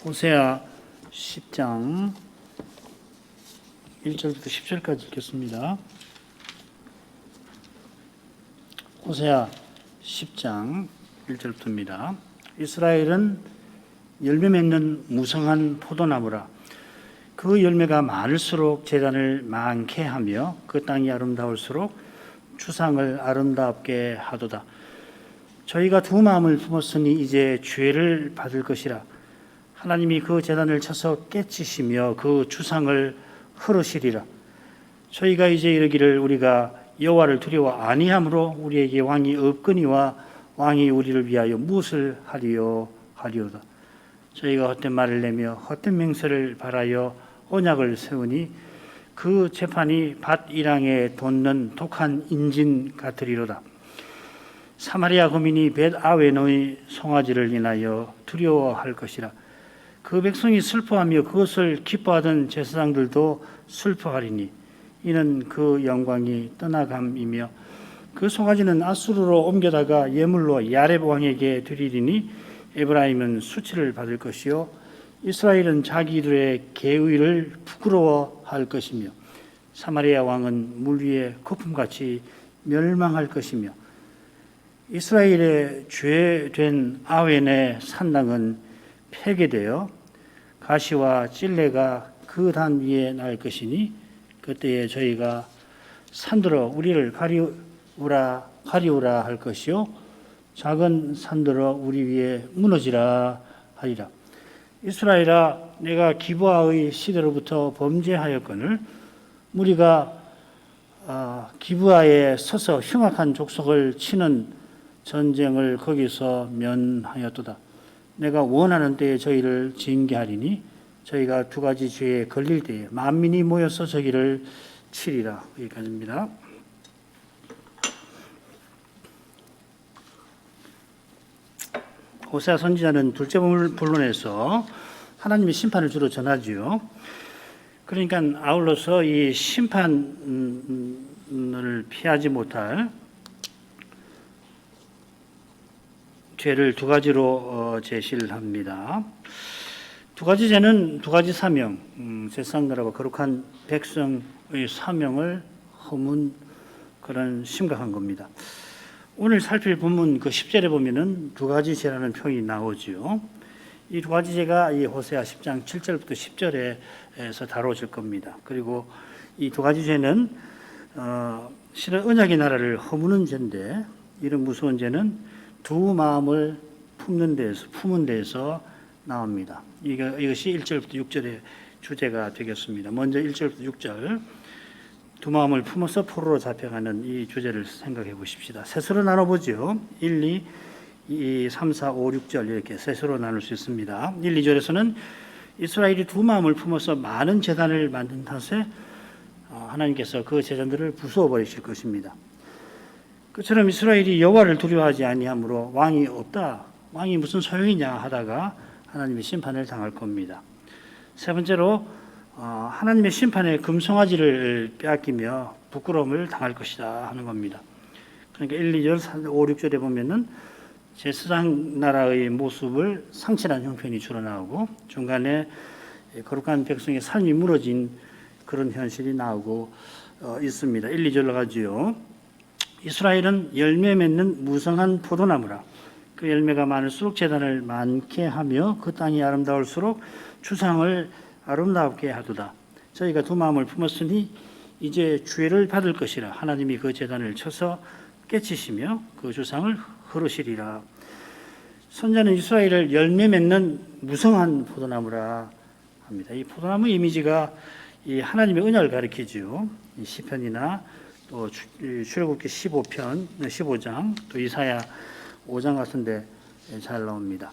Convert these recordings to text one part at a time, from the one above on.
호세아 10장 1절부터 10절까지 읽겠습니다. 호세아 10장 1절부터입니다. 이스라엘은 열매 맺는 무성한 포도나무라. 그 열매가 많을수록 제단을 많게 하며 그 땅이 아름다울수록 추상을 아름답게 하도다. 저희가 두 마음을 품었으니 이제 죄를 받을 것이라. 하나님이 그 제단을 쳐서 깨치시며 그 추상을 헐으시리라. 저희가 이제 이르기를 우리가 여호와를 두려워 아니함으로 우리에게 왕이 없거니와 왕이 우리를 위하여 무엇을 하리오다. 저희가 헛된 말을 내며 헛된 맹세를 바라여 언약을 세우니 그 재판이 밭 이랑에 돋는 독한 인진 같으리로다. 사마리아 거민이 벳 아웬의 송아지를 인하여 두려워할 것이라. 그 백성이 슬퍼하며 그것을 기뻐하던 제사장들도 슬퍼하리니 이는 그 영광이 떠나감이며 그 송아지는 아수르로 옮겨다가 예물로 야렙 왕에게 드리리니 에브라임은 수치를 받을 것이요 이스라엘은 자기들의 계의를 부끄러워할 것이며 사마리아 왕은 물 위에 거품같이 멸망할 것이며 이스라엘의 죄된 아웬의 산당은 폐괴되어 가시와 찔레가 그 단 위에 날 것이니 그때에 저희가 산들어 우리를 가리우라 할 것이요 작은 산들어 우리 위에 무너지라 하리라. 이스라엘아, 내가 기브아의 시대로부터 범죄하였거늘 무리가 기브아에 서서 흉악한 족속을 치는 전쟁을 거기서 면하였도다. 내가 원하는 때에 저희를 징계하리니 저희가 두 가지 죄에 걸릴 때에 만민이 모여서 저희를 치리라. 여기까지입니다. 호세아 선지자는 둘째 본론에서 하나님의 심판을 주로 전하지요. 그러니까 아울러서 이 심판을 피하지 못할 죄를 두 가지로 제시를 합니다. 두 가지 죄는 두 가지 사명, 제사장들하고 거룩한 백성의 사명을 허문 그런 심각한 겁니다. 오늘 살필 본문 그 10절에 보면은 두 가지 죄라는 표현이 나오지요. 이 두 가지 죄가 이 호세아 10장 7절부터 10절에서 다뤄질 겁니다. 그리고 이 두 가지 죄는 실은 언약의 나라를 허무는 죄인데 이런 무서운 죄는 두 마음을 품는 데에서 나옵니다. 이것이 1절부터 6절의 주제가 되겠습니다. 먼저 1절부터 6절 두 마음을 품어서 포로로 잡혀가는 이 주제를 생각해 보십시다. 셋으로 나눠보죠. 1, 2, 3, 4, 5, 6절 이렇게 셋으로 나눌 수 있습니다. 1, 2절에서는 이스라엘이 두 마음을 품어서 많은 제단을 만든 탓에 하나님께서 그 제단들을 부수어 버리실 것입니다. 그처럼 이스라엘이 여호와를 두려워하지 아니하므로 왕이 없다. 왕이 무슨 소용이냐 하다가 하나님의 심판을 당할 겁니다. 세 번째로 하나님의 심판에 금송아지를 빼앗기며 부끄러움을 당할 것이다 하는 겁니다. 그러니까 1, 2절, 3, 5, 6절에 보면은 제사장 나라의 모습을 상실한 형편이 드러나오고 중간에 거룩한 백성의 삶이 무너진 그런 현실이 나오고 있습니다. 1, 2절로 가지요. 이스라엘은 열매 맺는 무성한 포도나무라. 그 열매가 많을수록 제단을 많게 하며 그 땅이 아름다울수록 추상을 아름답게 하도다. 저희가 두 마음을 품었으니 이제 죄를 받을 것이라. 하나님이 그 제단을 쳐서 깨치시며 그 추상을 헐으시리라. 선자는 이스라엘을 열매 맺는 무성한 포도나무라 합니다. 이 포도나무 이미지가 이 하나님의 은혜를 가리키지요. 이 시편이나 또 출애굽기 15장 또 이사야 5장 같은데 잘 나옵니다.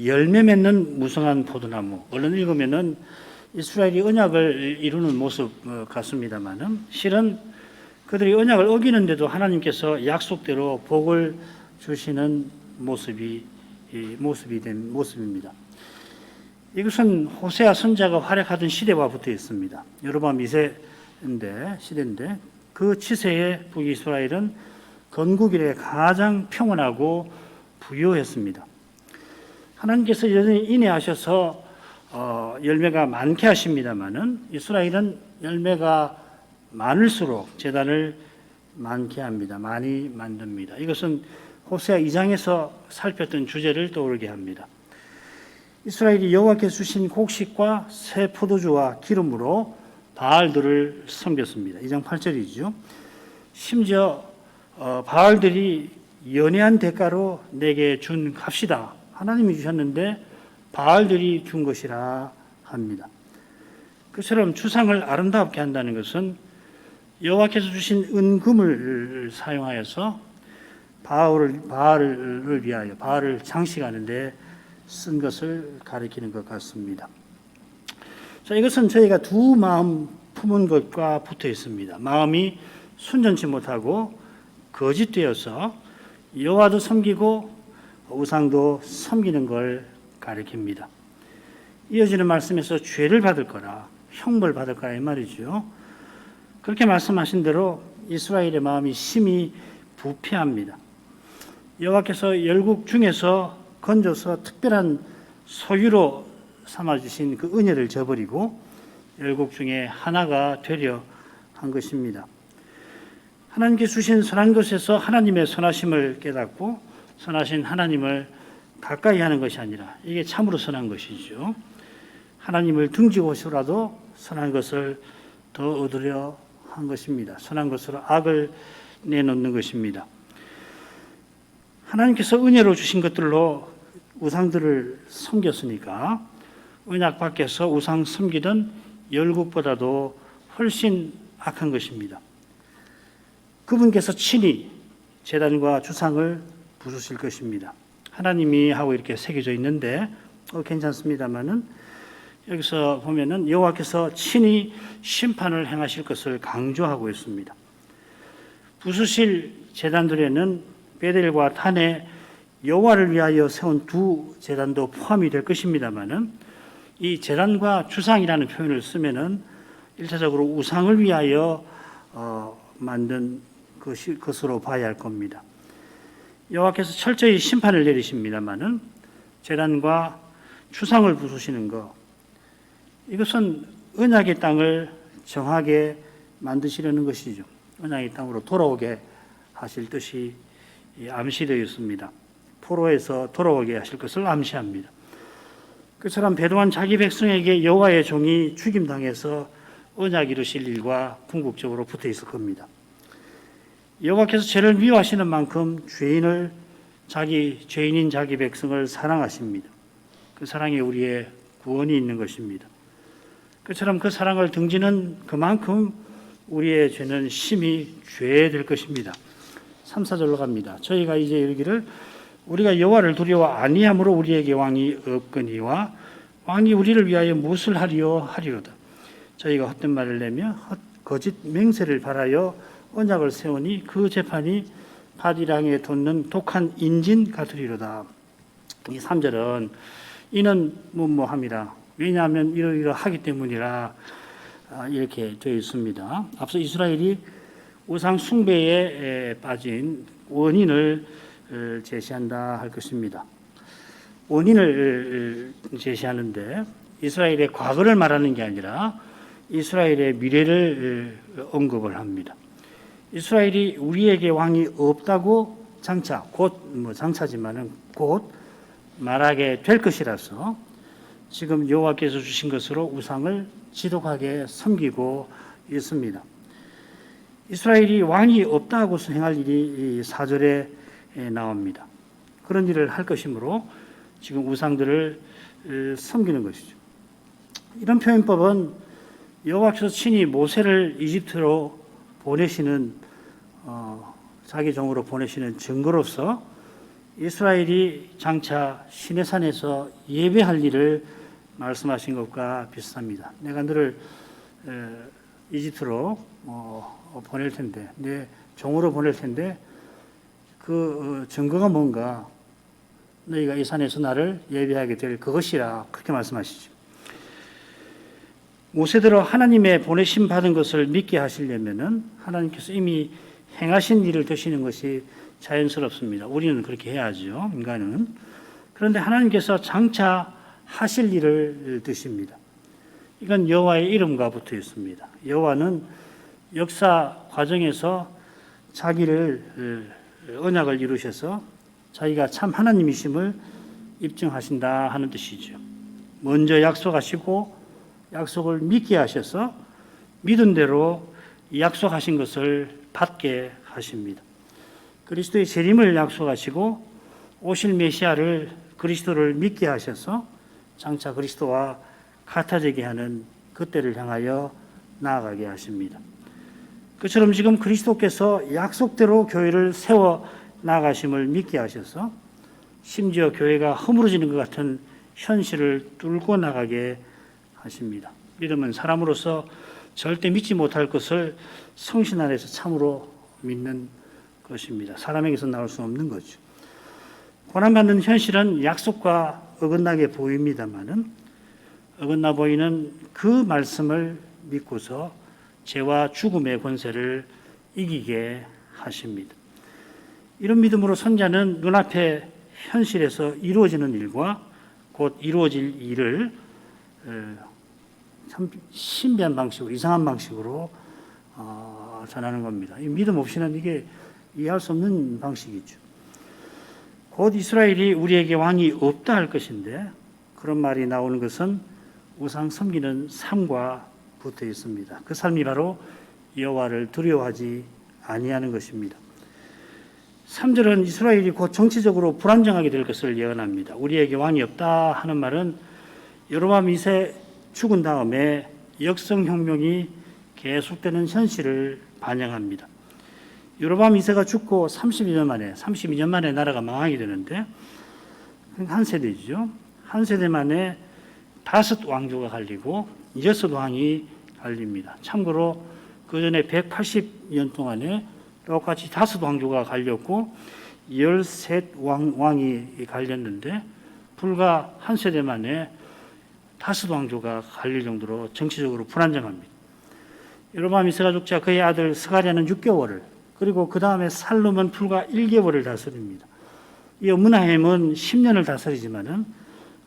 열매 맺는 무성한 포도나무. 얼른 읽으면은 이스라엘이 언약을 이루는 모습 같습니다만은 실은 그들이 언약을 어기는데도 하나님께서 약속대로 복을 주시는 모습입니다. 이것은 호세아 선지자가 활약하던 시대와 붙어 있습니다. 여로보암 2세인데 시대인데 그 치세에 북이스라엘은 건국 이래 가장 평온하고 부유했습니다. 하나님께서 여전히 인내하셔서 열매가 많게 하십니다마는 이스라엘은 열매가 많을수록 제단을 많게 합니다. 많이 만듭니다. 이것은 호세아 2장에서 살폈던 주제를 떠오르게 합니다. 이스라엘이 여호와께서 주신 곡식과 새 포도주와 기름으로 바알들을 섬겼습니다. 2장 8절이죠. 심지어 바알들이 연회한 대가로 내게 준 값이다. 하나님이 주셨는데 바알들이 준 것이라 합니다. 그처럼 주상을 아름답게 한다는 것은 여호와께서 주신 은금을 사용하여서 바알을 위하여 바알을 장식하는 데 쓴 것을 가리키는 것 같습니다. 자, 이것은 저희가 두 마음 품은 것과 붙어 있습니다. 마음이 순전치 못하고 거짓되어서 여호와도 섬기고 우상도 섬기는 걸 가리킵니다. 이어지는 말씀에서 죄를 받을 거라, 형벌 받을 거라 이 말이죠. 그렇게 말씀하신 대로 이스라엘의 마음이 심히 부패합니다. 여호와께서 열국 중에서 건져서 특별한 소유로 삼아주신 그 은혜를 저버리고 열국 중에 하나가 되려 한 것입니다. 하나님께서 주신 선한 것에서 하나님의 선하심을 깨닫고 선하신 하나님을 가까이 하는 것이 아니라 이게 참으로 선한 것이죠. 하나님을 등지고서라도 선한 것을 더 얻으려 한 것입니다. 선한 것으로 악을 내놓는 것입니다. 하나님께서 은혜로 주신 것들로 우상들을 섬겼으니까 언약 밖에서 우상 섬기던 열국보다도 훨씬 악한 것입니다. 그분께서 친히 제단과 주상을 부수실 것입니다. 하나님이 하고 이렇게 새겨져 있는데 괜찮습니다만은 여기서 보면은 여호와께서 친히 심판을 행하실 것을 강조하고 있습니다. 부수실 제단들에는 베델과 단에 여호와를 위하여 세운 두 제단도 포함이 될 것입니다만은 이 제단과 주상이라는 표현을 쓰면은 일차적으로 우상을 위하여 만든 것으로 봐야 할 겁니다. 여호와께서 철저히 심판을 내리십니다만은 제단과 주상을 부수시는 것, 이것은 언약의 땅을 정하게 만드시려는 것이죠. 언약의 땅으로 돌아오게 하실 뜻이 암시되어 있습니다. 포로에서 돌아오게 하실 것을 암시합니다. 그처럼 배도한 자기 백성에게 여호와의 종이 죽임당해서 언약 이루실 일과 궁극적으로 붙어 있을 겁니다. 여호와께서 죄를 미워하시는 만큼 죄인인 자기 백성을 사랑하십니다. 그 사랑에 우리의 구원이 있는 것입니다. 그처럼 그 사랑을 등지는 그만큼 우리의 죄는 심히 죄될 것입니다. 3, 4절로 갑니다. 저희가 이제 이르기를 우리가 여호와를 두려워 아니함으로 우리에게 왕이 없거니와 왕이 우리를 위하여 무엇을 하리로다. 저희가 헛된 말을 내며 거짓 맹세를 바라여 언약을 세우니 그 재판이 바디랑에 돋는 독한 인진 같으리로다. 이 3절은 이는 뭐뭐함이라, 왜냐하면 이러이러하기 때문이라 이렇게 되어 있습니다. 앞서 이스라엘이 우상 숭배에 빠진 원인을 제시한다 할 것입니다. 원인을 제시하는데 이스라엘의 과거를 말하는 게 아니라 이스라엘의 미래를 언급을 합니다. 이스라엘이 우리에게 왕이 없다고 장차 장차지만은 곧 말하게 될 것이라서 지금 여호와께서 주신 것으로 우상을 지독하게 섬기고 있습니다. 이스라엘이 왕이 없다고 행할 일이 4절에 나옵니다. 그런 일을 할 것이므로 지금 우상들을 섬기는 것이죠. 이런 표현법은 여호와께서 친히 모세를 이집트로 보내시는 자기 종으로 보내시는 증거로서 이스라엘이 장차 시내산에서 예배할 일을 말씀하신 것과 비슷합니다. 내가 너를 이집트로 보낼 텐데, 내 종으로 보낼 텐데 그 증거가 뭔가 너희가 이 산에서 나를 예배하게 될 그것이라 그렇게 말씀하시죠. 모세대로 하나님의 보내심 받은 것을 믿게 하시려면은 하나님께서 이미 행하신 일을 되시는 것이 자연스럽습니다. 우리는 그렇게 해야죠, 인간은. 그런데 하나님께서 장차 하실 일을 뜻입니다. 이건 여호와의 이름과 붙어 있습니다. 여호와는 역사 과정에서 자기를 언약을 이루셔서 자기가 참 하나님이심을 입증하신다 하는 뜻이죠. 먼저 약속하시고 약속을 믿게 하셔서 믿은 대로 약속하신 것을 받게 하십니다. 그리스도의 재림을 약속하시고 오실 메시아를 그리스도를 믿게 하셔서 장차 그리스도와 같아지게 하는 그때를 향하여 나아가게 하십니다. 그처럼 지금 그리스도께서 약속대로 교회를 세워 나아가심을 믿게 하셔서 심지어 교회가 허물어지는 것 같은 현실을 뚫고 나가게 하십니다. 믿음은 사람으로서 절대 믿지 못할 것을 성신 안에서 참으로 믿는 것입니다. 사람에게서 나올 수 없는 거죠. 고난받는 현실은 약속과 어긋나게 보입니다만은 어긋나 보이는 그 말씀을 믿고서 죄와 죽음의 권세를 이기게 하십니다. 이런 믿음으로 선자는 눈앞에 현실에서 이루어지는 일과 곧 이루어질 일을 참 신비한 방식으로, 이상한 방식으로 전하는 겁니다. 이 믿음 없이는 이게 이해할 수 없는 방식이죠. 곧 이스라엘이 우리에게 왕이 없다 할 것인데 그런 말이 나오는 것은 우상 섬기는 삶과 붙어 있습니다. 그 삶이 바로 여호와를 두려워하지 아니하는 것입니다. 3절은 이스라엘이 곧 정치적으로 불안정하게 될 것을 예언합니다. 우리에게 왕이 없다 하는 말은 여로보암 2세 죽은 다음에 역성혁명이 계속되는 현실을 반영합니다. 여로보암 2세가 죽고 32년 만에 나라가 망하게 되는데 한 세대죠. 한 세대 만에 5 왕조가 갈리고 6 왕이 갈립니다. 참고로 그 전에 180년 동안에 똑같이 5 왕조가 갈렸고 13 왕이 갈렸는데 불과 한 세대 만에 5 왕조가 갈릴 정도로 정치적으로 불안정합니다. 여로보암 2세가 죽자 그의 아들 스가랴는 6개월을 그리고 그 다음에 살룸은 불과 1개월을 다스립니다. 이 므나헴은 10년을 다스리지만은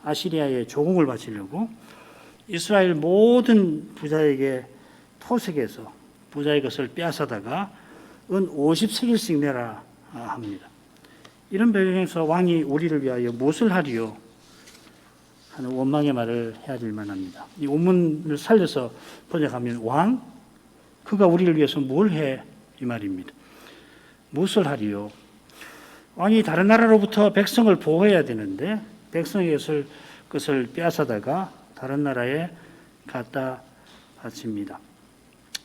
아시리아에 조공을 바치려고 이스라엘 모든 부자에게 토색해서 부자의 것을 빼앗아다가 은 50세겔씩 내라 합니다. 이런 배경에서 왕이 우리를 위하여 무엇을 하리요 하는 원망의 말을 해야 될 만합니다. 이 원문을 살려서 번역하면 왕, 그가 우리를 위해서 뭘 해? 이 말입니다. 무엇을 하리요? 왕이 다른 나라로부터 백성을 보호해야 되는데 백성의 것을 빼앗아다가 다른 나라에 갖다 바칩니다.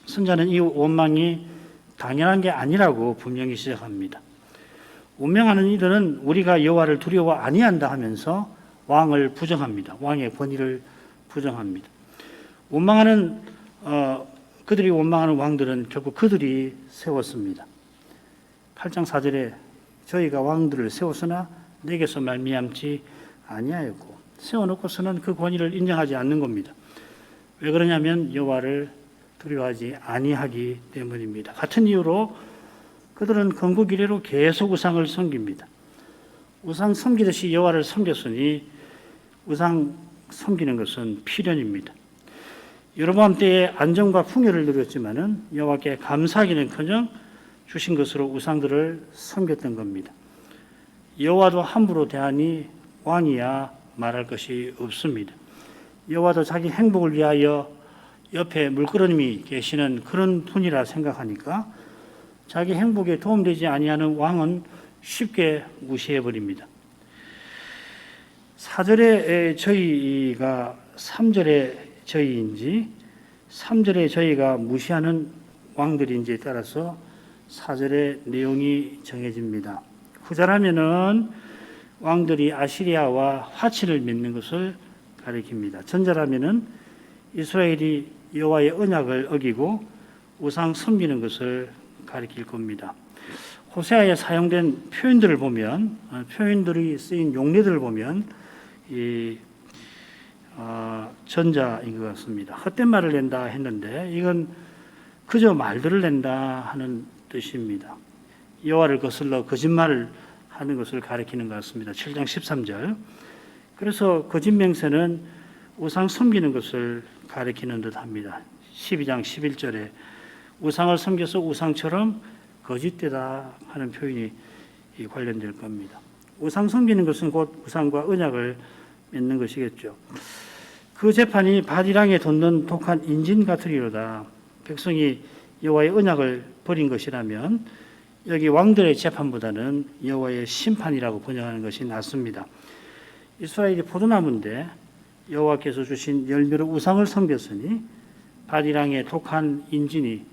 선자는 이 원망이 당연한 게 아니라고 분명히 시작합니다. 원망하는 이들은 우리가 여호와를 두려워 아니한다 하면서 왕을 부정합니다. 왕의 권위를 부정합니다. 그들이 원망하는 왕들은 결국 그들이 세웠습니다. 8장 4절에 저희가 왕들을 세웠으나 내게서 말미암지 아니하였고 세워놓고서는 그 권위를 인정하지 않는 겁니다. 왜 그러냐면 여호와를 두려워하지 아니하기 때문입니다. 같은 이유로 그들은 건국 이래로 계속 우상을 섬깁니다. 우상 섬기듯이 여호와를 섬겼으니 우상 섬기는 것은 필연입니다. 여로보암 때에 안정과 풍요를 누렸지만은 여호와께 감사하기는커녕 주신 것으로 우상들을 섬겼던 겁니다. 여호와도 함부로 대하니 왕이야 말할 것이 없습니다. 여호와도 자기 행복을 위하여 옆에 물끄러미 계시는 그런 분이라 생각하니까 자기 행복에 도움되지 아니하는 왕은 쉽게 무시해 버립니다. 4절에 저희가 3절에 저희인지 3절에 저희가 무시하는 왕들인지에 따라서 4절의 내용이 정해집니다. 후자라면은 왕들이 아시리아와 화친을 맺는 것을 가리킵니다. 전자라면은 이스라엘이 여호와의 언약을 어기고 우상 섬기는 것을 가리킬 겁니다. 호세아에 사용된 표현들을 보면 표현들이 쓰인 용례들을 보면 전자인 것 같습니다. 헛된 말을 낸다 했는데 이건 그저 말들을 낸다 하는 뜻입니다. 여호와를 거슬러 거짓말을 하는 것을 가리키는 것 같습니다. 7장 13절 그래서 거짓 맹세는 우상 섬기는 것을 가리키는 듯합니다. 12장 11절에 우상을 섬겨서 우상처럼 거짓되다 하는 표현이 관련될 겁니다. 우상 섬기는 것은 곧 우상과 언약을 맺는 것이겠죠. 그 재판이 바디랑에 돋는 독한 인진 같으리로다. 백성이 여호와의 언약을 버린 것이라면 여기 왕들의 재판보다는 여호와의 심판이라고 번역하는 것이 낫습니다. 이스라엘이 포도나무인데 여호와께서 주신 열매로 우상을 섬겼으니 바디랑의 독한 인진이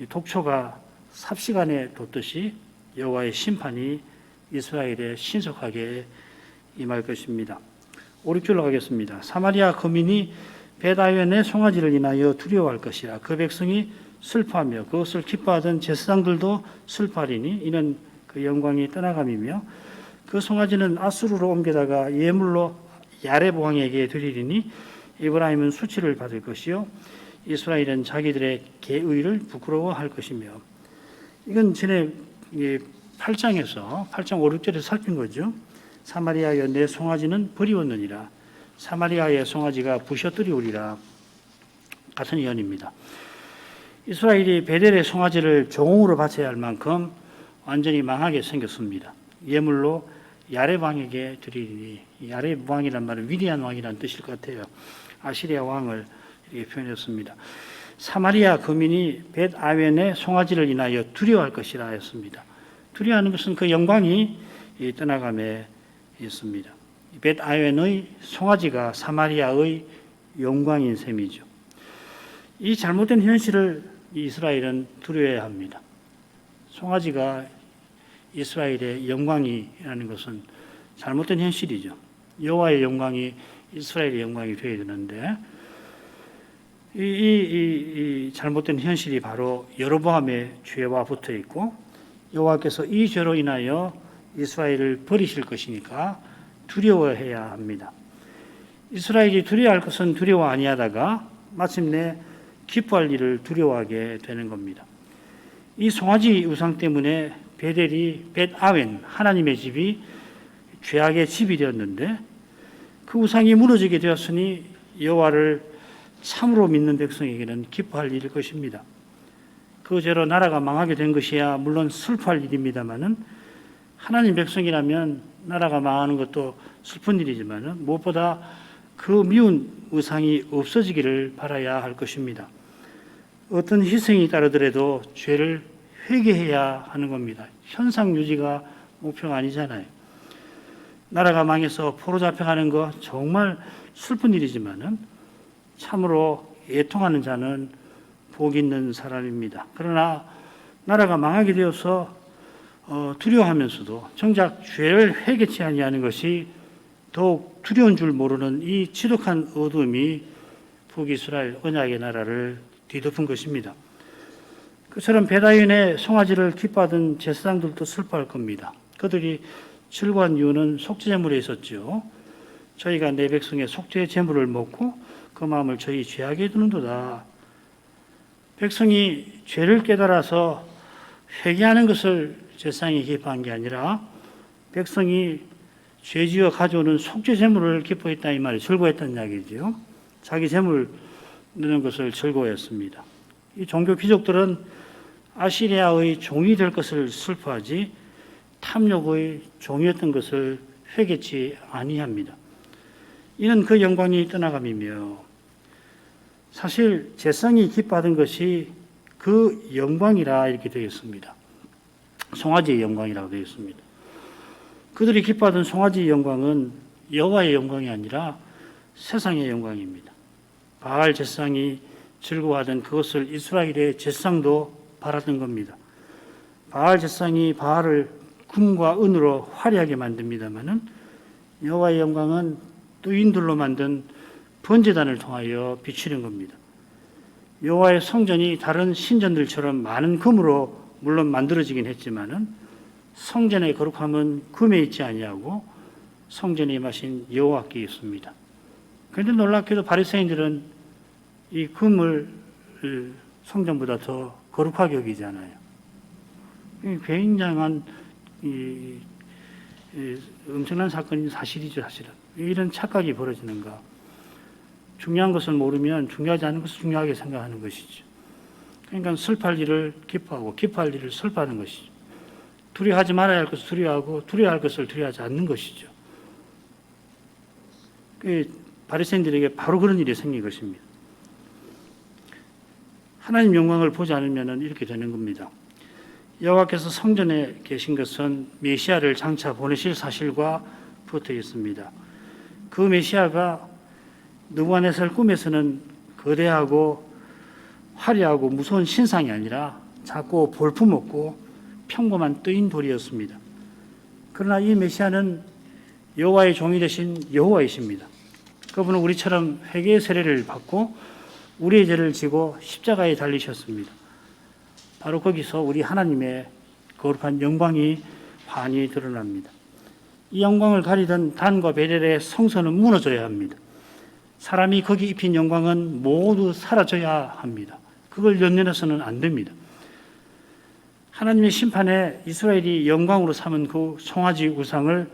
독초가 삽시간에 돋듯이 여호와의 심판이 이스라엘에 신속하게 임할 것입니다. 5, 6절로 가겠습니다. 사마리아 거민이 벳아웬의 송아지를 인하여 두려워할 것이라. 그 백성이 슬퍼하며 그것을 기뻐하던 제사장들도 슬퍼하리니 이는 그 영광이 떠나감이며 그 송아지는 아수르로 옮겨다가 예물로 야렙 왕에게 드리리니 에브라임은 수치를 받을 것이요 이스라엘은 자기들의 계의를 부끄러워할 것이며. 이건 전에 8장에서 8장 5, 6절에서 살핀 거죠. 사마리아여 내 송아지는 버리웠느니라. 사마리아의 송아지가 부셔뜨리우리라. 같은 예언입니다. 이스라엘이 베델의 송아지를 종으로 바쳐야 할 만큼 완전히 망하게 생겼습니다. 예물로 야렙 왕에게 드리니, 야렙 왕이란 말은 위대한 왕이라는 뜻일 것 같아요. 아시리아 왕을 이렇게 표현했습니다. 사마리아 거민이 벳아웬의 송아지를 인하여 두려워할 것이라 했습니다. 두려워하는 것은 그 영광이 떠나감에 있습니다. 벳아웬의 송아지가 사마리아의 영광인 셈이죠. 이 잘못된 현실을 이스라엘은 두려워해야 합니다. 송아지가 이스라엘의 영광이라는 것은 잘못된 현실이죠. 여호와의 영광이 이스라엘의 영광이 되어야 되는데 이 잘못된 현실이 바로 여로보암의 죄와 붙어 있고 여호와께서 이 죄로 인하여 이스라엘을 버리실 것이니까 두려워해야 합니다. 이스라엘이 두려워할 것은 두려워 아니하다가 마침내 기뻐할 일을 두려워하게 되는 겁니다. 이 송아지 우상 때문에 베델이 벳아웬 하나님의 집이 죄악의 집이 되었는데 그 우상이 무너지게 되었으니 여호와를 참으로 믿는 백성에게는 기뻐할 일일 것입니다. 그 죄로 나라가 망하게 된 것이야 물론 슬퍼할 일입니다만은 하나님 백성이라면 나라가 망하는 것도 슬픈 일이지만은 무엇보다 그 미운 우상이 없어지기를 바라야 할 것입니다. 어떤 희생이 따르더라도 죄를 회개해야 하는 겁니다. 현상 유지가 목표가 아니잖아요. 나라가 망해서 포로 잡혀가는 거 정말 슬픈 일이지만은 참으로 애통하는 자는 복 있는 사람입니다. 그러나 나라가 망하게 되어서 두려워하면서도 정작 죄를 회개치 아니하는 것이 더욱 두려운 줄 모르는 이 지독한 어둠이 북이스라엘 언약의 나라를 뒤덮은 것입니다. 그처럼 벳아웬의 송아지를 기뻐하던 제사장들도 슬퍼할 겁니다. 그들이 즐거운 이유는 속죄제물에 있었죠. 저희가 내 백성의 속죄제물을 먹고 그 마음을 저희 죄악에 두는도다. 백성이 죄를 깨달아서 회개하는 것을 제사장이 기뻐한 게 아니라 백성이 죄지어 가져오는 속죄제물을 기뻐했다 이 말이 즐거워했다는 이야기죠. 자기 제물 넣는 것을 즐거워했습니다. 이 종교 귀족들은 아시리아의 종이 될 것을 슬퍼하지 탐욕의 종이었던 것을 회개치 아니합니다. 이는 그 영광이 떠나감이며 사실 제사장이 기뻐하던 것이 그 영광이라 이렇게 되어 있습니다. 송아지의 영광이라고 되어 있습니다. 그들이 기뻐하던 송아지의 영광은 여호와의 영광이 아니라 세상의 영광입니다. 바알 제사장이 즐거워하던 그것을 이스라엘의 제사장도 바랐던 겁니다. 바알 제사장이 바알을 금과 은으로 화려하게 만듭니다마는 여호와의 영광은 또인들로 만든 번제단을 통하여 비추는 겁니다. 여호와의 성전이 다른 신전들처럼 많은 금으로 물론 만들어지긴 했지만은 성전의 거룩함은 금에 있지 아니하고 성전에 임하신 여호와께 있습니다. 그런데 놀랍게도 바리새인들은 이 금을 성전보다 더 거룩하게 여기잖아요. 굉장한 엄청난 사건인 사실이죠, 사실은. 이런 착각이 벌어지는가? 중요한 것을 모르면 중요하지 않은 것을 중요하게 생각하는 것이죠. 그러니까 슬퍼할 일을 기뻐하고 기뻐할 일을 슬퍼하는 것이죠. 두려워하지 말아야 할 것을 두려워하고 두려워할 것을 두려워하지 않는 것이죠. 바리새인들에게 바로 그런 일이 생긴 것입니다. 하나님 영광을 보지 않으면 이렇게 되는 겁니다. 여호와께서 성전에 계신 것은 메시아를 장차 보내실 사실과 붙어 있습니다. 그 메시아가 느부갓네살 꿈에서는 거대하고 화려하고 무서운 신상이 아니라 작고 볼품없고 평범한 뜨인 돌이었습니다. 그러나 이 메시아는 여호와의 종이 되신 여호와이십니다. 그분은 우리처럼 회개의 세례를 받고 우리의 죄를 지고 십자가에 달리셨습니다. 바로 거기서 우리 하나님의 거룩한 영광이 환히 드러납니다. 이 영광을 가리던 단과 베델의 성소는 무너져야 합니다. 사람이 거기 입힌 영광은 모두 사라져야 합니다. 그걸 연연해서는 안 됩니다. 하나님의 심판에 이스라엘이 영광으로 삼은 그 송아지 우상을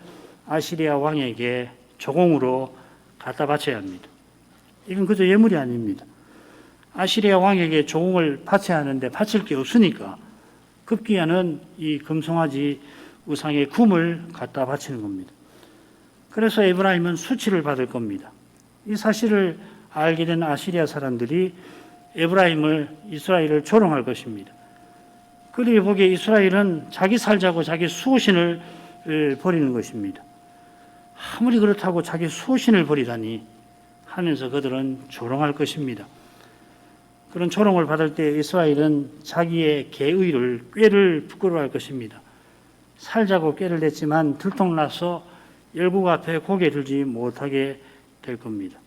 아시리아 왕에게 조공으로 갖다 바쳐야 합니다. 이건 그저 예물이 아닙니다. 아시리아 왕에게 조공을 바쳐야 하는데 바칠 게 없으니까 급기야는 이 금송아지 우상의 굼을 갖다 바치는 겁니다. 그래서 에브라임은 수치를 받을 겁니다. 이 사실을 알게 된 아시리아 사람들이 이스라엘을 조롱할 것입니다. 그들이 보기에 이스라엘은 자기 살자고 자기 수호신을 버리는 것입니다. 아무리 그렇다고 자기 수호신을 버리다니 하면서 그들은 조롱할 것입니다. 그런 조롱을 받을 때 이스라엘은 자기의 개의를 꾀를 부끄러워할 것입니다. 살자고 꾀를 냈지만 들통나서 열국 앞에 고개 들지 못하게 될 겁니다.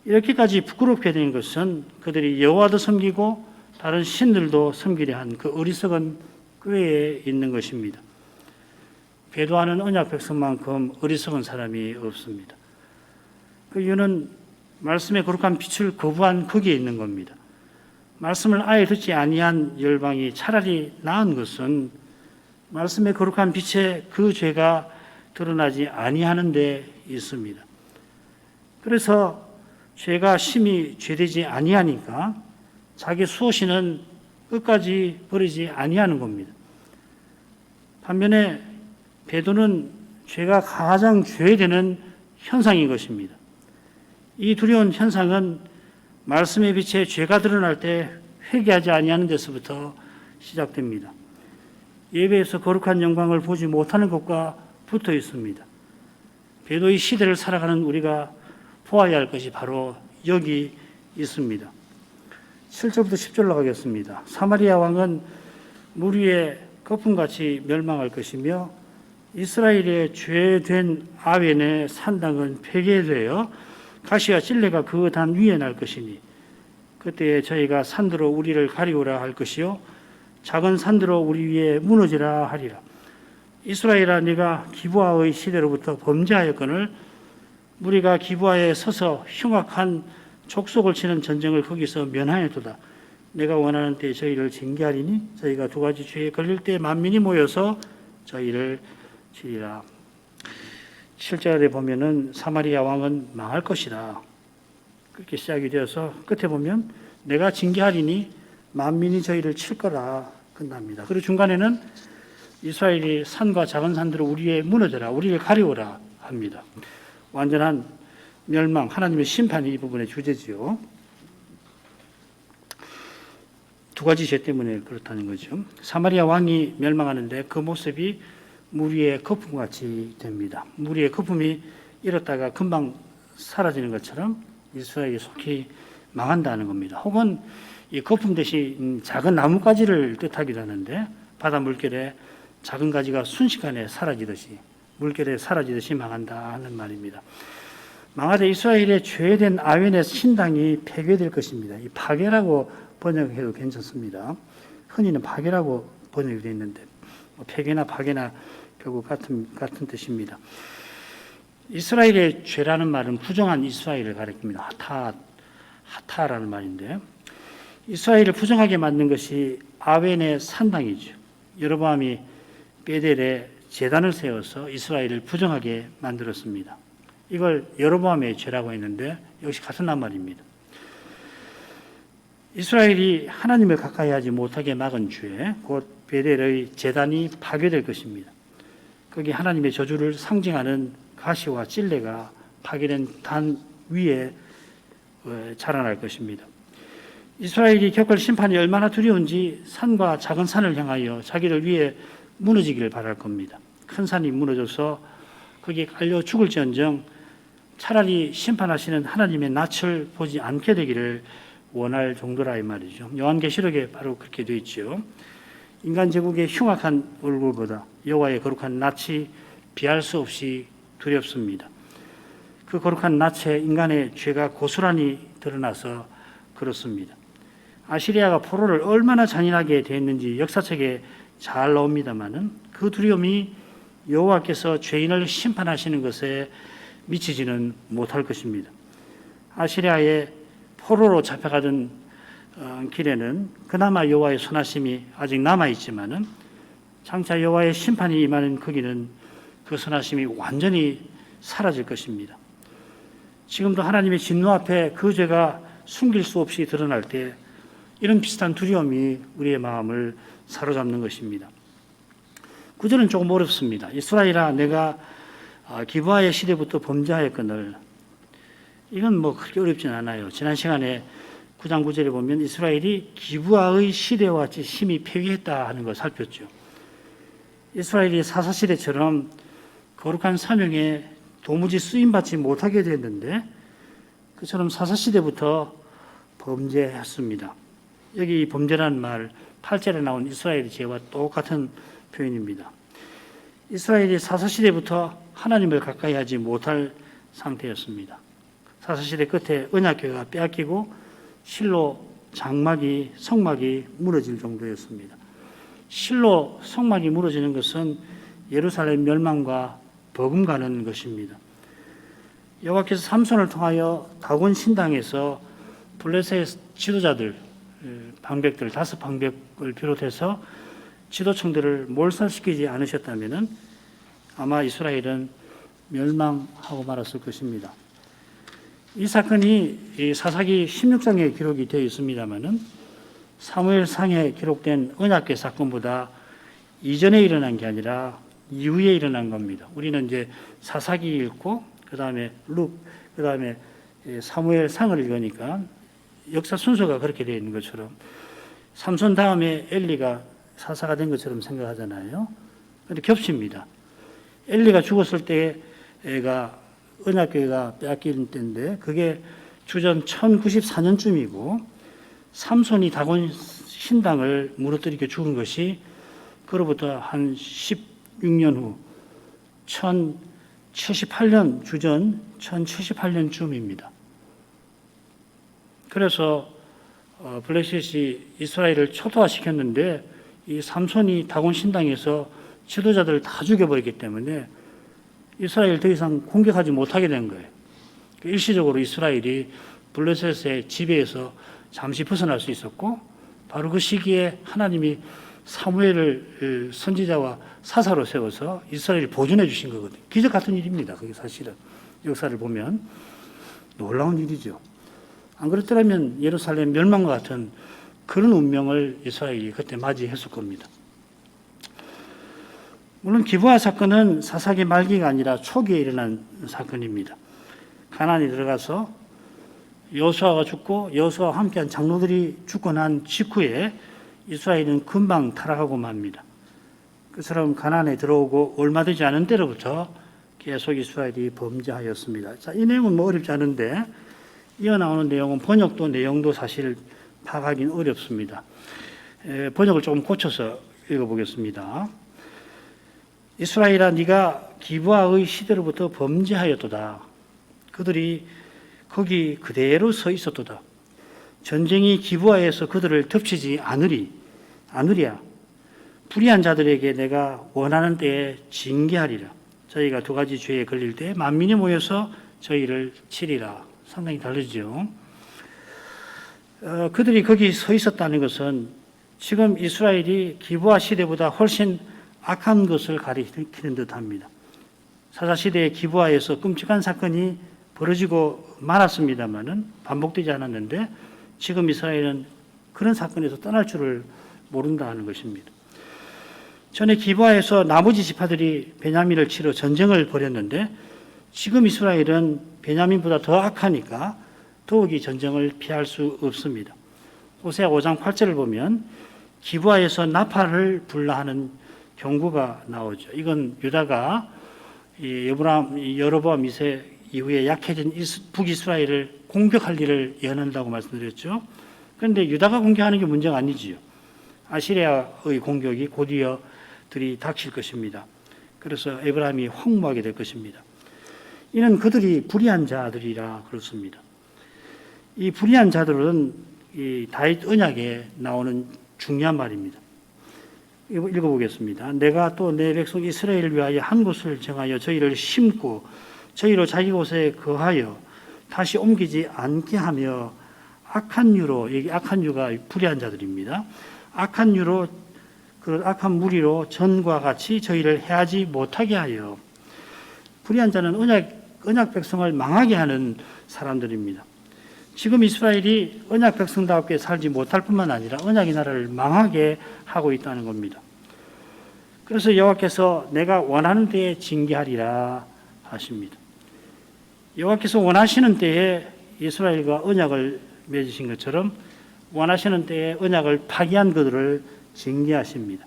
이렇게까지 부끄럽게 된 것은 그들이 여호와도 섬기고 다른 신들도 섬기려 한 그 어리석은 꾀에 있는 것입니다. 배도하는 언약 백성만큼 어리석은 사람이 없습니다. 그 이유는 말씀의 거룩한 빛을 거부한 거기에 있는 겁니다. 말씀을 아예 듣지 아니한 열방이 차라리 나은 것은 말씀의 거룩한 빛에 그 죄가 드러나지 아니하는 데 있습니다. 그래서 죄가 심히 죄되지 아니하니까 자기 수호신은 끝까지 버리지 아니하는 겁니다. 반면에 배도는 죄가 가장 죄되는 현상인 것입니다. 이 두려운 현상은 말씀의 빛에 죄가 드러날 때 회개하지 아니하는 데서부터 시작됩니다. 예배에서 거룩한 영광을 보지 못하는 것과 붙어 있습니다. 배도의 시대를 살아가는 우리가 보아야 할 것이 바로 여기 있습니다. 7절부터 10절로 가겠습니다. 사마리아 왕은 물 위에 거품같이 멸망할 것이며 이스라엘의 죄된 아웬의 산당은 폐괴되어 가시와 찔레가 그 단 위에 날 것이니 그때 저희가 산들어 우리를 가리우라 할 것이요 작은 산들어 우리 위에 무너지라 하리라. 이스라엘아 네가 기브아의 시대로부터 범죄하였거늘 무리가 기브아에 서서 흉악한 족속을 치는 전쟁을 거기서 면하였도다. 내가 원하는 때 저희를 징계하리니 저희가 두 가지 죄에 걸릴 때 만민이 모여서 저희를 치리라. 7절에 보면은 사마리아 왕은 망할 것이다. 그렇게 시작이 되어서 끝에 보면 내가 징계하리니 만민이 저희를 칠 거라 끝납니다. 그리고 중간에는 이스라엘이 산과 작은 산들을 우리에 무너져라, 우리를 가리우라 합니다. 완전한 멸망, 하나님의 심판이 이 부분의 주제지요. 두 가지 죄 때문에 그렇다는 거죠. 사마리아 왕이 멸망하는데 그 모습이 물 위의 거품같이 됩니다. 물 위의 거품이 일었다가 금방 사라지는 것처럼 이스라엘이 속히 망한다는 겁니다. 혹은 이 거품 대신 작은 나뭇가지를 뜻하기도 하는데 바다 물결에 작은 가지가 순식간에 사라지듯이 물결에 사라지듯이 망한다 하는 말입니다. 망하되 이스라엘의 죄된 아웬의 신당이 폐괴될 것입니다. 이 파괴라고 번역해도 괜찮습니다. 흔히는 파괴라고 번역이 되어 있는데 폐괴나 파괴나 결국 같은 뜻입니다. 이스라엘의 죄라는 말은 부정한 이스라엘을 가리킵니다. 하타라는 말인데 이스라엘을 부정하게 만든 것이 아웬의 산당이죠. 여로보암이 베델에 제단을 세워서 이스라엘을 부정하게 만들었습니다. 이걸 여로보암의 죄라고 했는데 역시 같은 낱말입니다. 이스라엘이 하나님을 가까이 하지 못하게 막은 죄, 곧 베델의 제단이 파괴될 것입니다. 거기 하나님의 저주를 상징하는 가시와 찔레가 파괴된 단 위에 자라날 것입니다. 이스라엘이 겪을 심판이 얼마나 두려운지 산과 작은 산을 향하여 자기를 위해 무너지기를 바랄 겁니다. 큰 산이 무너져서 거기에 깔려 죽을지언정 차라리 심판하시는 하나님의 낯을 보지 않게 되기를 원할 정도라 이 말이죠. 요한계시록에 바로 그렇게 되어 있죠. 인간 제국의 흉악한 얼굴보다 여호와의 거룩한 낯이 비할 수 없이 두렵습니다. 그 거룩한 낯에 인간의 죄가 고스란히 드러나서 그렇습니다. 아시리아가 포로를 얼마나 잔인하게 대했는지 역사책에 잘 나옵니다마는 그 두려움이 여호와께서 죄인을 심판하시는 것에 미치지는 못할 것입니다. 아시리아의 포로로 잡혀가던 길에는 그나마 여호와의 선하심이 아직 남아있지만은 장차 여호와의 심판이 임하는 거기는 그 선하심이 완전히 사라질 것입니다. 지금도 하나님의 진노 앞에 그 죄가 숨길 수 없이 드러날 때 이런 비슷한 두려움이 우리의 마음을 사로잡는 것입니다. 구절은 조금 어렵습니다. 이스라엘아 내가 기브아의 시대부터 범죄하였거늘. 이건 뭐 그렇게 어렵진 않아요. 지난 시간에 9장 9절에 보면 이스라엘이 기브아의 시대와 같이 심히 폐위했다 하는 걸 살폈죠. 이스라엘이 사사시대처럼 거룩한 사명에 도무지 쓰임받지 못하게 됐는데 그처럼 사사시대부터 범죄했습니다. 여기 범죄라는 말 8절에 나온 이스라엘의 죄와 똑같은 표현입니다. 이스라엘이 사사시대부터 하나님을 가까이 하지 못할 상태였습니다. 사사시대 끝에 언약궤가 빼앗기고 실로 성막이 무너질 정도였습니다. 실로 성막이 무너지는 것은 예루살렘 멸망과 버금가는 것입니다. 여호와께서 삼손을 통하여 다곤 신당에서 블레셋 지도자들 방백들 5방백을 비롯해서 지도층들을 몰살시키지 않으셨다면 아마 이스라엘은 멸망하고 말았을 것입니다. 이 사건이 사사기 16장에 기록이 되어 있습니다만은 사무엘상에 기록된 언약궤 사건보다 이전에 일어난 게 아니라 이후에 일어난 겁니다. 우리는 이제 사사기 읽고 그다음에 그다음에 사무엘상을 읽으니까 역사 순서가 그렇게 되어 있는 것처럼 삼손 다음에 엘리가 사사가 된 것처럼 생각하잖아요. 그런데 겹칩니다. 엘리가 죽었을 때가 언약궤가 빼앗긴 때인데 그게 주전 1094년쯤이고 삼손이 다곤 신당을 무너뜨리게 죽은 것이 그로부터 한 16년 후 1078년 주전 1078년쯤입니다. 그래서 블레셋이 이스라엘을 초토화시켰는데 이 삼손이 다곤 신당에서 지도자들을 다 죽여버렸기 때문에 이스라엘 더 이상 공격하지 못하게 된 거예요. 일시적으로 이스라엘이 블레셋의 지배에서 잠시 벗어날 수 있었고 바로 그 시기에 하나님이 사무엘을 선지자와 사사로 세워서 이스라엘을 보존해 주신 거거든요. 기적 같은 일입니다. 그게 사실은 역사를 보면 놀라운 일이죠. 안 그렇더라면 예루살렘 멸망과 같은 그런 운명을 이스라엘이 그때 맞이했을 겁니다. 물론 기브아 사건은 사사기 말기가 아니라 초기에 일어난 사건입니다. 가나안에 들어가서 여호수아가 죽고 여호수아와 함께한 장로들이 죽고 난 직후에 이스라엘은 금방 타락하고 맙니다. 그처럼 가나안에 들어오고 얼마 되지 않은 때로부터 계속 이스라엘이 범죄하였습니다. 자, 이 내용은 뭐 어렵지 않은데 이어 나오는 내용은 내용도 사실 파악하기는 어렵습니다. 번역을 조금 고쳐서 읽어보겠습니다. 이스라엘아 네가 기브아의 시대로부터 범죄하였도다. 그들이 거기 그대로 서 있었도다. 전쟁이 기브아에서 그들을 덮치지 않으랴. 불의한 자들에게 내가 원하는 때에 징계하리라. 저희가 2가지 죄에 걸릴 때 만민이 모여서 저희를 치리라. 상당히 다르죠. 그들이 거기 서 있었다는 것은 지금 이스라엘이 기브아 시대보다 훨씬 악한 것을 가리키는 듯합니다. 사사시대의 기브아에서 끔찍한 사건이 벌어지고 말았습니다마는 반복되지 않았는데 지금 이스라엘은 그런 사건에서 떠날 줄을 모른다 하는 것입니다. 전에 기브아에서 나머지 지파들이 베냐민을 치러 전쟁을 벌였는데 지금 이스라엘은 베냐민보다 더 악하니까 더욱이 전쟁을 피할 수 없습니다. 호세아 5장 8절을 보면 기브아에서 나팔을 불라 하는 경고가 나오죠. 이건 유다가 여로보암 2세 이후에 약해진 북이스라엘을 공격할 일을 예언한다고 말씀드렸죠. 그런데 유다가 공격하는 게 문제가 아니지요. 아시리아의 공격이 곧이어 닥칠 것입니다. 그래서 에브라임이 황무하게 될 것입니다. 이는 그들이 불의한 자들이라 그렇습니다. 이 불의한 자들은 이 다윗 언약에 나오는 중요한 말입니다. 읽어보겠습니다. 내가 또 내 백성 이스라엘을 위하여 한 곳을 정하여 저희를 심고 저희로 자기 곳에 거하여 다시 옮기지 않게 하며 악한 유로, 여기 악한 유가 불의한 자들입니다. 악한 유로, 그 악한 무리로 전과 같이 저희를 해하지 못하게 하여. 불의한 자는 언약 백성을 망하게 하는 사람들입니다. 지금 이스라엘이 언약 백성답게 살지 못할 뿐만 아니라 언약의 나라를 망하게 하고 있다는 겁니다. 그래서 여호와께서 내가 원하는 때에 징계하리라 하십니다. 여호와께서 원하시는 때에 이스라엘과 언약을 맺으신 것처럼 원하시는 때에 언약을 파기한 그들을 징계하십니다.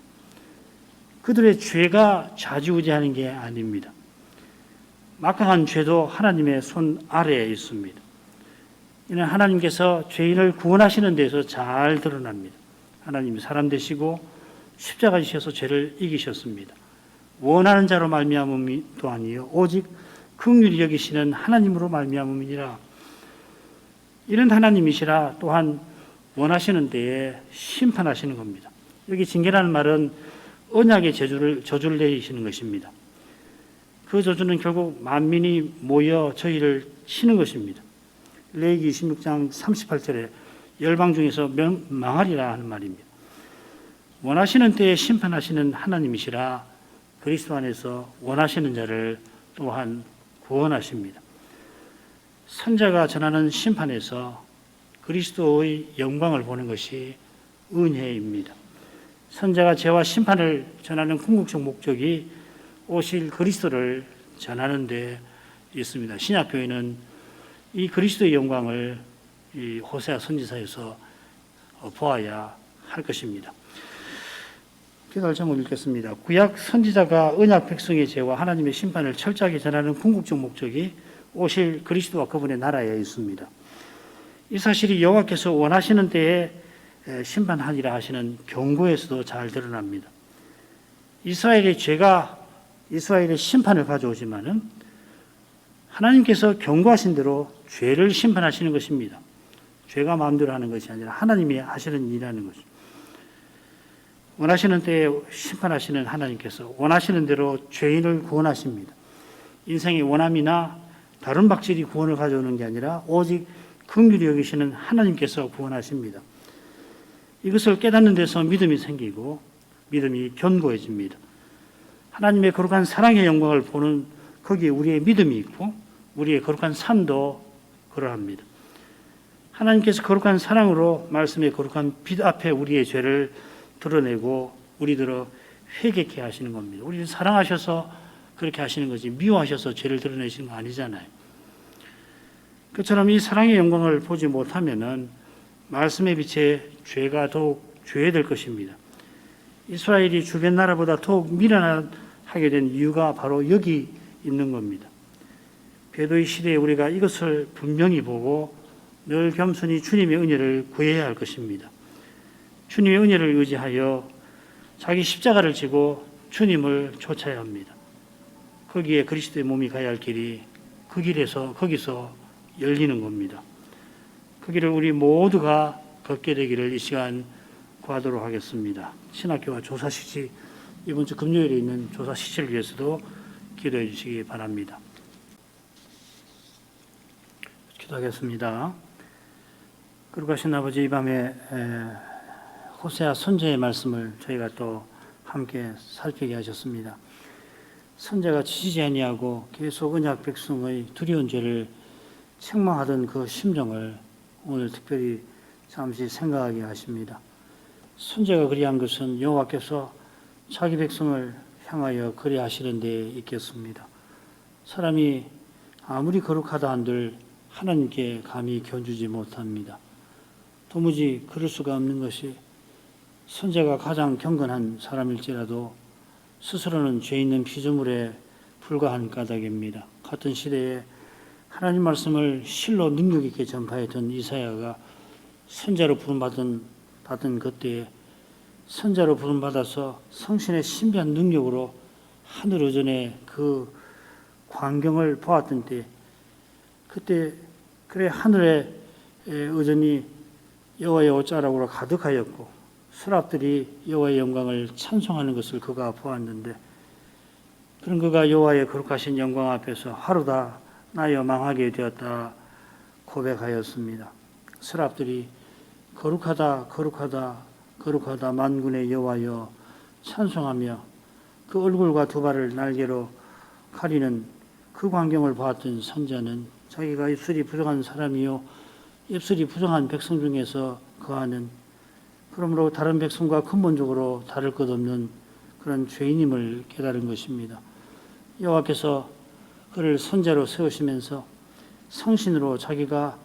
그들의 죄가 좌지우지하는 게 아닙니다. 막강한 죄도 하나님의 손 아래에 있습니다. 이는 하나님께서 죄인을 구원하시는 데서 잘 드러납니다. 하나님이 사람 되시고 십자가 지셔서 죄를 이기셨습니다. 원하는 자로 말미암음도 아니요 오직 긍휼히 여기시는 하나님으로 말미암음이니라. 이런 하나님이시라 또한 원하시는 때에 심판하시는 겁니다. 여기 징계라는 말은 언약의 저주를 내리시는 것입니다. 그 저주는 결국 만민이 모여 저희를 치는 것입니다. 레위기 26장 38절에 열방 중에서 망하리라 하는 말입니다. 원하시는 때에 심판하시는 하나님이시라 그리스도 안에서 원하시는 자를 또한 구원하십니다. 선자가 전하는 심판에서 그리스도의 영광을 보는 것이 은혜입니다. 선자가 죄와 심판을 전하는 궁극적 목적이 오실 그리스도를 전하는 데 있습니다. 신약교회는 이 그리스도의 영광을 이 호세아 선지서에서 보아야 할 것입니다. 기도할 제목 읽겠습니다. 구약 선지자가 언약 백성의 죄와 하나님의 심판을 철저하게 전하는 궁극적 목적이 오실 그리스도와 그분의 나라에 있습니다. 이 사실이 여호와께서 원하시는 때에 심판하리라 하시는 경고에서도 잘 드러납니다. 이스라엘의 죄가 이스라엘의 심판을 가져오지만은 하나님께서 경고하신 대로 죄를 심판하시는 것입니다. 죄가 마음대로 하는 것이 아니라 하나님이 하시는 일이라는 것입니다. 원하시는 때에 심판하시는 하나님께서 원하시는 대로 죄인을 구원하십니다. 인생의 원함이나 다른 박질이 구원을 가져오는 게 아니라 오직 긍휼히 여기시는 하나님께서 구원하십니다. 이것을 깨닫는 데서 믿음이 생기고 믿음이 견고해집니다. 하나님의 거룩한 사랑의 영광을 보는 거기에 우리의 믿음이 있고 우리의 거룩한 삶도 그러합니다. 하나님께서 거룩한 사랑으로 말씀의 거룩한 빛 앞에 우리의 죄를 드러내고 우리들을 회개케 하시는 겁니다. 우리를 사랑하셔서 그렇게 하시는 거지 미워하셔서 죄를 드러내시는 거 아니잖아요. 그처럼 이 사랑의 영광을 보지 못하면은 말씀의 빛에 죄가 더욱 죄될 것입니다. 이스라엘이 주변 나라보다 더욱 미련하게 된 이유가 바로 여기 있는 겁니다. 배도의 시대에 우리가 이것을 분명히 보고 늘 겸손히 주님의 은혜를 구해야 할 것입니다. 주님의 은혜를 의지하여 자기 십자가를 지고 주님을 쫓아야 합니다. 거기에 그리스도의 몸이 가야 할 길이 그 길에서 거기서 열리는 겁니다. 그 길을 우리 모두가 걷게 되기를 이 시간 구하도록 하겠습니다. 신학교와 조사시치 이번 주 금요일에 있는 조사시치를 위해서도 기도해 주시기 바랍니다. 기도하겠습니다. 거룩하신 아버지, 이 밤에 호세아 선지자의 말씀을 저희가 또 함께 살피게 하셨습니다. 선자가 지지지 아니하고 계속 언약 백성의 두려운 죄를 책망하던 그 심정을 오늘 특별히 잠시 생각하게 하십니다. 선자가 그리한 것은 여호와께서 자기 백성을 향하여 그리하시는 데 있겠습니다. 사람이 아무리 거룩하다 한들 하나님께 감히 견주지 못합니다. 도무지 그럴 수가 없는 것이 선자가 가장 경건한 사람일지라도 스스로는 죄 있는 피조물에 불과한 까닭입니다. 같은 시대에 하나님 말씀을 실로 능력 있게 전파했던 이사야가 선자로 부름받은 그때에 선자로 부름받아서 성신의 신비한 능력으로 하늘 의전의 그 광경을 보았던 때, 그때 그래 하늘의 의전이 여호와의 옷자락으로 가득하였고 서랍들이 여호와의 영광을 찬송하는 것을 그가 보았는데, 그런 그가 여호와의 거룩하신 영광 앞에서 하루다 나여 망하게 되었다 고백하였습니다. 서랍들이 거룩하다 거룩하다 거룩하다 만군의 여호와여 찬송하며 그 얼굴과 두 발을 날개로 가리는 그 광경을 보았던 선자는 자기가 입술이 부정한 사람이요 입술이 부정한 백성 중에서 거하는, 그러므로 다른 백성과 근본적으로 다를 것 없는 그런 죄인임을 깨달은 것입니다. 여호와께서 그를 선자로 세우시면서 성신으로 자기가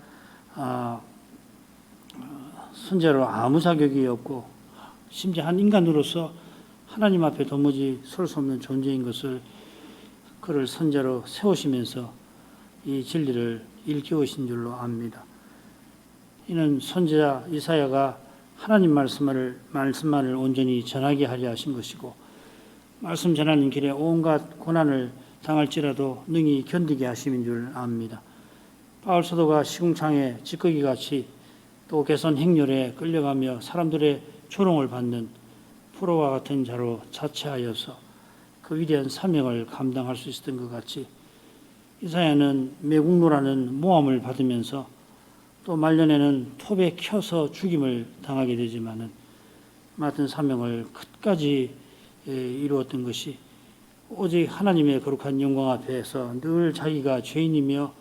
선자로 아무 자격이 없고 심지어 한 인간으로서 하나님 앞에 도무지 설 수 없는 존재인 것을 그를 선자로 세우시면서 이 진리를 일깨우신 줄로 압니다. 이는 선지자 이사야가 하나님 말씀만을 온전히 전하게 하려 하신 것이고, 말씀 전하는 길에 온갖 고난을 당할지라도 능히 견디게 하심인 줄 압니다. 바울 사도가 시궁창에 찌꺼기같이 또 개선 행렬에 끌려가며 사람들의 조롱을 받는 포로와 같은 자로 자처하여서 그 위대한 사명을 감당할 수 있었던 것 같이, 이사야는 매국노라는 모함을 받으면서 또 말년에는 톱에 켜서 죽임을 당하게 되지만은 맡은 사명을 끝까지 이루었던 것이 오직 하나님의 거룩한 영광 앞에서 늘 자기가 죄인이며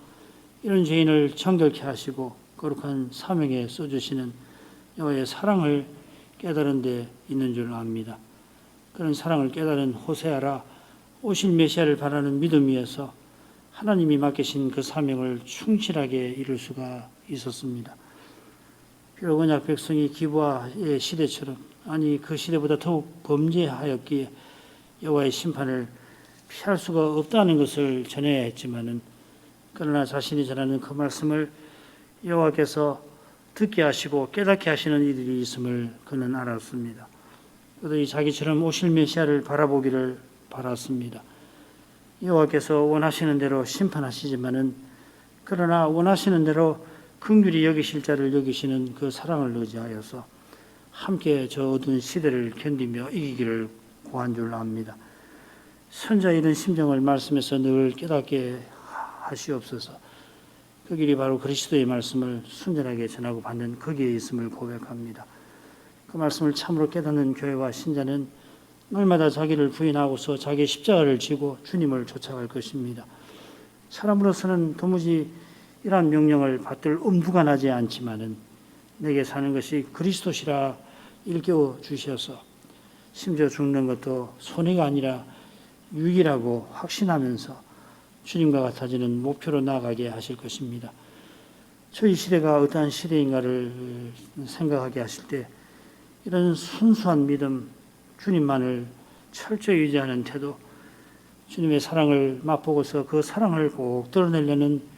이런 죄인을 정결케 하시고 거룩한 사명에 써주시는 여호와의 사랑을 깨달은 데 있는 줄 압니다. 그런 사랑을 깨달은 호세아라 오실 메시아를 바라는 믿음 위에서 하나님이 맡기신 그 사명을 충실하게 이룰 수가 있었습니다. 비록 언약 백성이 기브아의 시대처럼, 아니 그 시대보다 더욱 범죄하였기에 여호와의 심판을 피할 수가 없다는 것을 전해야 했지만은, 그러나 자신이 전하는 그 말씀을 여호와께서 듣게 하시고 깨닫게 하시는 이들이 있음을 그는 알았습니다. 그들이 자기처럼 오실 메시아를 바라보기를 바랐습니다. 여호와께서 원하시는 대로 심판하시지만은, 그러나 원하시는 대로 긍휼히 여기실 자를 여기시는 그 사랑을 의지하여서 함께 저 어두운 시대를 견디며 이기기를 구한 줄 압니다. 선자의 이런 심정을 말씀에서 늘 깨닫게 하시옵소서. 그 길이 바로 그리스도의 말씀을 순전하게 전하고 받는 거기에 있음을 고백합니다. 그 말씀을 참으로 깨닫는 교회와 신자는 날마다 자기를 부인하고서 자기의 십자가를 지고 주님을 쫓아갈 것입니다. 사람으로서는 도무지 이러한 명령을 받들 엄두가 나지 않지만은 내게 사는 것이 그리스도시라 일깨워 주셔서 심지어 죽는 것도 손해가 아니라 유익이라고 확신하면서 주님과 같아지는 목표로 나아가게 하실 것입니다. 저희 시대가 어떠한 시대인가를 생각하게 하실 때 이런 순수한 믿음, 주님만을 철저히 의지하는 태도, 주님의 사랑을 맛보고서 그 사랑을 꼭 드러내려는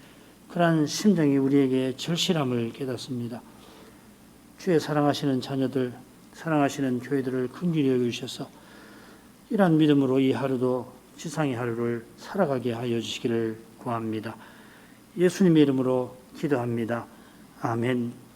그러한 심정이 우리에게 절실함을 깨닫습니다. 주의 사랑하시는 자녀들, 사랑하시는 교회들을 긍휼히 여기셔서 이러한 믿음으로 이 하루도 지상의 하루를 살아가게 하여 주시기를 구합니다. 예수님의 이름으로 기도합니다. 아멘.